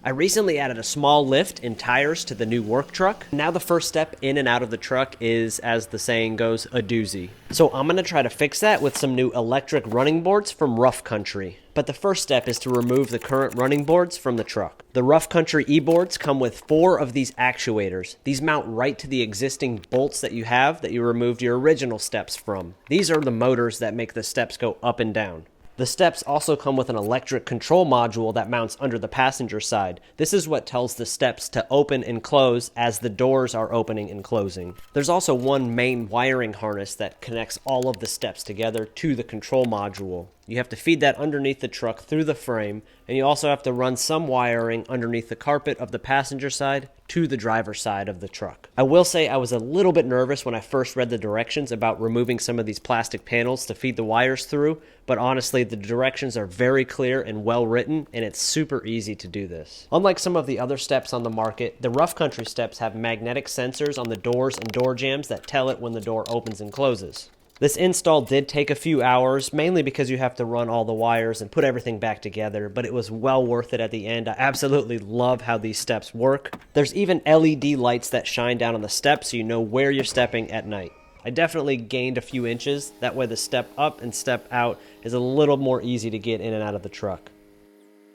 I recently added a small lift and tires to the new work truck. Now the first step in and out of the truck is, as the saying goes, a doozy. So I'm going to try to fix that with some new electric running boards from Rough Country. But the first step is to remove the current running boards from the truck. The Rough Country e-boards come with 4 of these actuators. These mount right to the existing bolts that you have that you removed your original steps from. These are the motors that make the steps go up and down. The steps also come with an electric control module that mounts under the passenger side. This is what tells the steps to open and close as the doors are opening and closing. There's also one main wiring harness that connects all of the steps together to the control module. You have to feed that underneath the truck through the frame, and you also have to run some wiring underneath the carpet of the passenger side to the driver's side of the truck. I will say I was a little bit nervous when I first read the directions about removing some of these plastic panels to feed the wires through, but honestly the directions are very clear and well written, and it's super easy to do this. Unlike some of the other steps on the market, the Rough Country steps have magnetic sensors on the doors and door jambs that tell it when the door opens and closes. This install did take a few hours, mainly because you have to run all the wires and put everything back together, but it was well worth it at the end. I absolutely love how these steps work. There's even LED lights that shine down on the steps so you know where you're stepping at night. I definitely gained a few inches, that way the step up and step out is a little more easy to get in and out of the truck.